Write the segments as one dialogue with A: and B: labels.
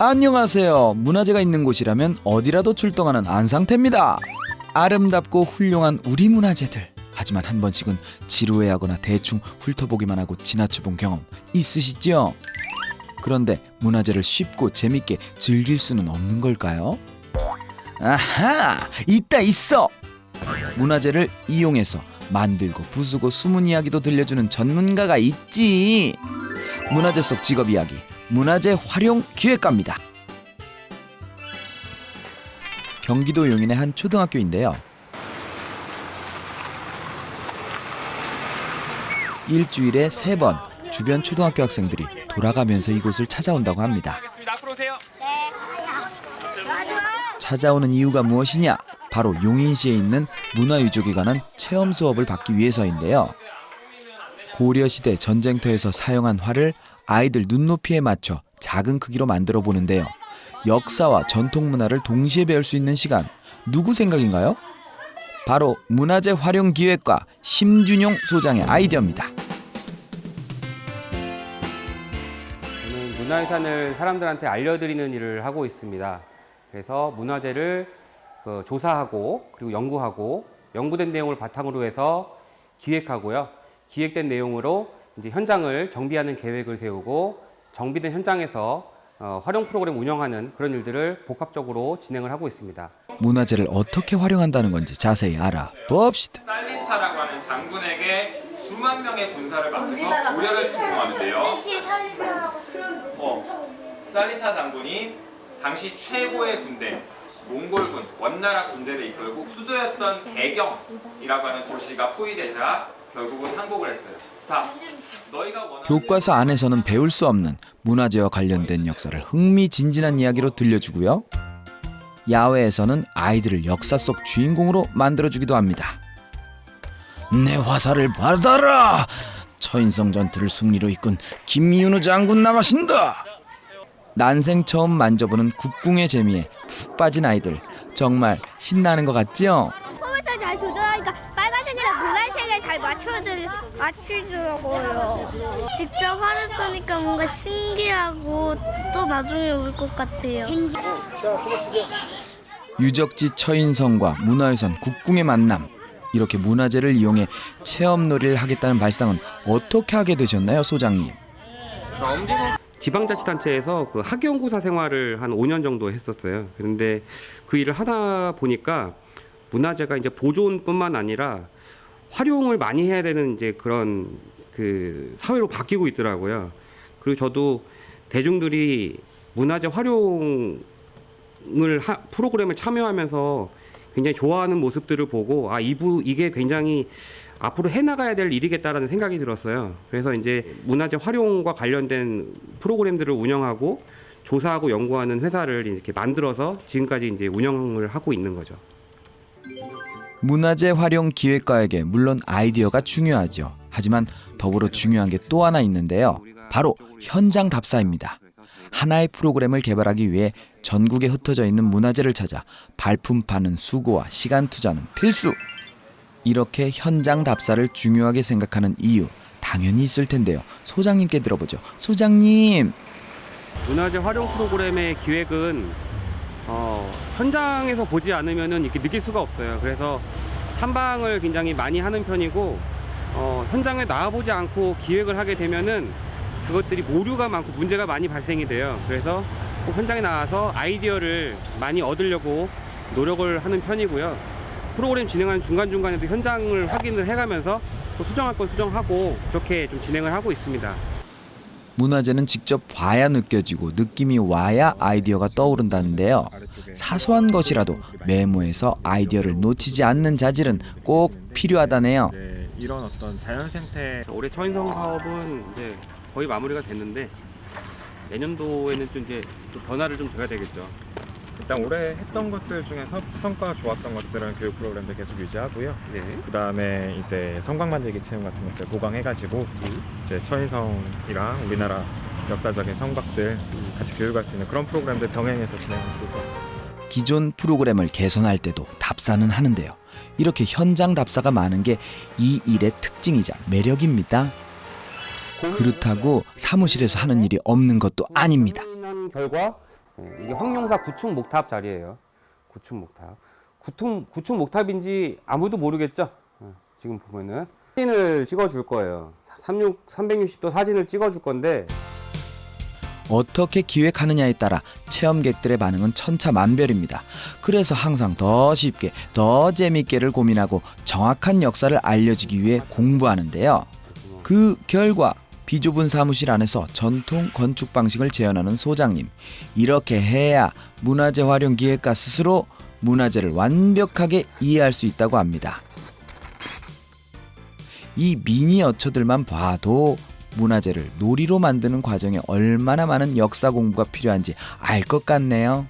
A: 안녕하세요. 문화재가 있는 곳이라면 어디라도 출동하는 안상태입니다. 아름답고 훌륭한 우리 문화재들. 하지만 한 번씩은 지루해하거나 대충 훑어보기만 하고 지나쳐본 경험 있으시죠? 그런데 문화재를 쉽고 재밌게 즐길 수는 없는 걸까요? 아하! 있어! 문화재를 이용해서 만들고 부수고 숨은 이야기도 들려주는 전문가가 있지. 문화재 속 직업 이야기, 문화재 활용 기획가입니다. 경기도 용인의 한 초등학교인데요. 일주일에 3번 주변 초등학교 학생들이 돌아가면서 이곳을 찾아온다고 합니다. 찾아오는 이유가 무엇이냐? 바로 용인시에 있는 문화유적에 관한 체험 수업을 받기 위해서인데요. 고려시대 전쟁터에서 사용한 활을 아이들 눈높이에 맞춰 작은 크기로 만들어 보는데요. 역사와 전통 문화를 동시에 배울 수 있는 시간, 누구 생각인가요? 바로 문화재 활용 기획과 심준용 소장의 아이디어입니다.
B: 저는 문화유산을 사람들한테 알려드리는 일을 하고 있습니다. 그래서 문화재를 조사하고 그리고 연구하고 연구된 내용을 바탕으로 해서 기획하고요. 기획된 내용으로 이제 현장을 정비하는 계획을 세우고 정비된 현장에서 활용 프로그램 운영하는 그런 일들을 복합적으로 진행을 하고 있습니다.
A: 문화재를 어떻게 활용한다는 건지 자세히 알아봅시다.
C: 살린타라고 하는 장군에게 수만 명의 군사를 맡겨서 고려를 침공하는데요. 살린타 장군이 당시 최고의 군대, 몽골군, 원나라 군대를 이끌고 수도였던 개경이라고 하는 도시가 포위되자 결국은 항복을 했어요. 자, 너희가 원하는
A: 교과서 안에서는 배울 수 없는 문화재와 관련된 역사를 흥미진진한 이야기로 들려주고요. 야외에서는 아이들을 역사 속 주인공으로 만들어주기도 합니다. 내 화살을 받아라! 처인성 전투를 승리로 이끈 김윤우 장군 나가신다! 난생 처음 만져보는 국궁의 재미에 푹 빠진 아이들. 정말 신나는 것 같죠?
D: 컴퓨터 잘 조절하니까 빨간색이랑 노란색에 잘 맞추더라고요. 직접 활을 쏘니까 뭔가 신기하고 또 나중에 올 것 같아요.
A: 유적지 처인성과 문화유산 국궁의 만남. 이렇게 문화재를 이용해 체험놀이를 하겠다는 발상은 어떻게 하게 되셨나요, 소장님?
B: 지방자치단체에서 그 학예연구사 생활을 한 5년 정도 했었어요. 그런데 그 일을 하다 보니까 문화재가 이제 보존뿐만 아니라 활용을 많이 해야 되는 이제 그런 그 사회로 바뀌고 있더라고요. 그리고 저도 대중들이 문화재 활용을 프로그램을 참여하면서 굉장히 좋아하는 모습들을 보고 이게 굉장히 앞으로 해나가야 될 일이겠다라는 생각이 들었어요. 그래서 이제 문화재 활용과 관련된 프로그램들을 운영하고 조사하고 연구하는 회사를 이렇게 만들어서 지금까지 이제 운영을 하고 있는 거죠.
A: 문화재 활용 기획가에게 물론 아이디어가 중요하죠. 하지만 더불어 중요한 게 또 하나 있는데요. 바로 현장 답사입니다. 하나의 프로그램을 개발하기 위해 전국에 흩어져 있는 문화재를 찾아 발품 파는 수고와 시간 투자는 필수. 이렇게 현장 답사를 중요하게 생각하는 이유 당연히 있을 텐데요. 소장님께 들어보죠. 소장님.
B: 문화재 활용 프로그램의 기획은 현장에서 보지 않으면은 이렇게 느낄 수가 없어요. 그래서 탐방을 굉장히 많이 하는 편이고 현장에 나와보지 않고 기획을 하게 되면은 그것들이 오류가 많고 문제가 많이 발생이 돼요. 그래서 꼭 현장에 나와서 아이디어를 많이 얻으려고 노력을 하는 편이고요. 프로그램 진행하는 중간중간에도 현장을 확인을 해가면서 또 수정할 건 수정하고 그렇게 좀 진행을 하고 있습니다.
A: 문화재는 직접 봐야 느껴지고 느낌이 와야 아이디어가 떠오른다는데요. 사소한 것이라도 메모해서 아이디어를 놓치지 않는 자질은 꼭 필요하다네요.
E: 이런 어떤 자연생태
B: 올해 처인성 사업은 이제 거의 마무리가 됐는데 내년도에는 좀 이제 또 변화를 좀 줘야 되겠죠.
E: 일단 올해 했던 것들 중에서 성과가 좋았던 것들은 교육 프로그램도 계속 유지하고요.
B: 네.
E: 그 다음에 이제 성곽 만들기 체험 같은 것들 보강해가지고 이제 처인성이랑 우리나라 역사적인 성곽들 같이 교육할 수 있는 그런 프로그램들 병행해서 진행하면 좋을 것 같습니다.
A: 기존 프로그램을 개선할 때도 답사는 하는데요. 이렇게 현장 답사가 많은 게 이 일의 특징이자 매력입니다. 그렇다고 사무실에서 하는 일이 없는 것도 아닙니다.
B: 결과 이게 황룡사 9충 목탑 자리예요. 9충 목탑. 9충 목탑인지 아무도 모르겠죠. 지금 보면은 사진을 찍어줄 거예요. 360도 사진을 찍어줄 건데
A: 어떻게 기획하느냐에 따라 체험객들의 반응은 천차만별입니다. 그래서 항상 더 쉽게, 더 재밌게를 고민하고 정확한 역사를 알려주기 위해 공부하는데요. 그 결과 비좁은 사무실 안에서 전통 건축 방식을 재현하는 소장님. 이렇게 해야 문화재 활용 기획가 스스로 문화재를 완벽하게 이해할 수 있다고 합니다. 이 미니어처들만 봐도 문화재를 놀이로 만드는 과정에 얼마나 많은 역사 공부가 필요한지 알 것 같네요.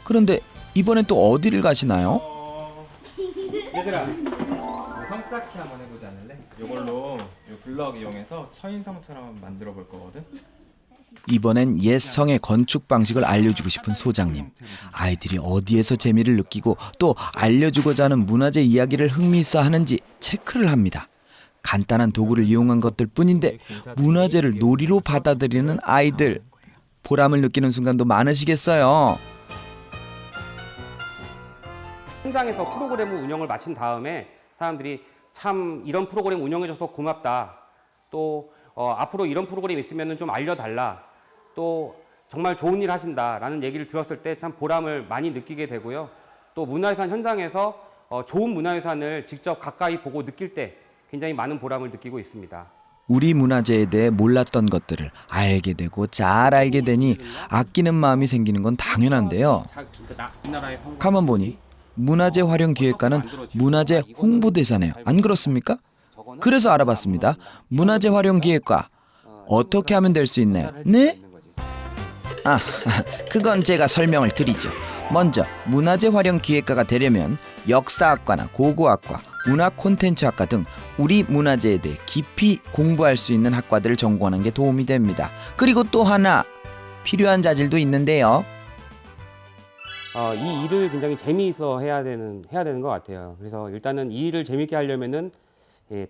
A: 그런데 이번엔 또 어디를 가시나요?
E: 얘들아, 성 쌓기 한번 해보지 않을래? 이걸로 이 블럭 이용해서 처인성처럼 만들어 볼 거거든.
A: 이번엔 옛 성의 건축 방식을 알려주고 싶은 소장님. 아이들이 어디에서 재미를 느끼고 또 알려주고자 하는 문화재 이야기를 흥미있어 하는지 체크를 합니다. 간단한 도구를 이용한 것들 뿐인데 문화재를 놀이로 받아들이는 아이들. 보람을 느끼는 순간도 많으시겠어요.
B: 현장에서 프로그램 운영을 마친 다음에 사람들이 참 이런 프로그램 운영해줘서 고맙다. 또 앞으로 이런 프로그램 있으면 좀 알려달라. 또 정말 좋은 일 하신다라는 얘기를 들었을 때 참 보람을 많이 느끼게 되고요. 또 문화유산 현장에서 좋은 문화유산을 직접 가까이 보고 느낄 때 굉장히 많은 보람을 느끼고 있습니다.
A: 우리 문화재에 대해 몰랐던 것들을 알게 되고 잘 알게 되니 아끼는 마음이 생기는 건 당연한데요. 가만 보니 문화재 활용 기획과는 문화재 홍보대사네요. 안 그렇습니까? 그래서 알아봤습니다. 문화재 활용 기획과 어떻게 하면 될 수 있나요? 네? 아, 그건 제가 설명을 드리죠. 먼저 문화재 활용 기획과가 되려면 역사학과나 고고학과, 문화 콘텐츠학과 등 우리 문화재에 대해 깊이 공부할 수 있는 학과들을 전공하는 게 도움이 됩니다. 그리고 또 하나 필요한 자질도 있는데요.
B: 이 일을 굉장히 재미있어 해야 되는 것 같아요. 그래서 일단은 이 일을 재미있게 하려면은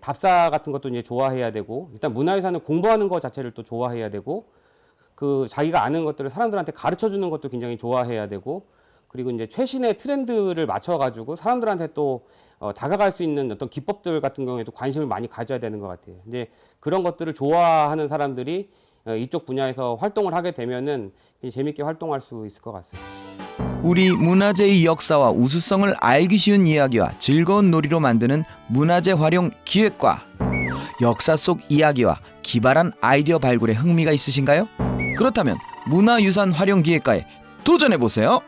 B: 답사 같은 것도 이제 좋아해야 되고, 일단 문화유산을 공부하는 것 자체를 또 좋아해야 되고, 그 자기가 아는 것들을 사람들한테 가르쳐 주는 것도 굉장히 좋아해야 되고, 그리고 이제 최신의 트렌드를 맞춰가지고 사람들한테 또 다가갈 수 있는 어떤 기법들 같은 경우에도 관심을 많이 가져야 되는 것 같아요. 이제 그런 것들을 좋아하는 사람들이 이쪽 분야에서 활동을 하게 되면은 재밌게 활동할 수 있을 것 같습니다.
A: 우리 문화재의 역사와 우수성을 알기 쉬운 이야기와 즐거운 놀이로 만드는 문화재 활용 기획과. 역사 속 이야기와 기발한 아이디어 발굴에 흥미가 있으신가요? 그렇다면 문화유산 활용 기획과에 도전해보세요.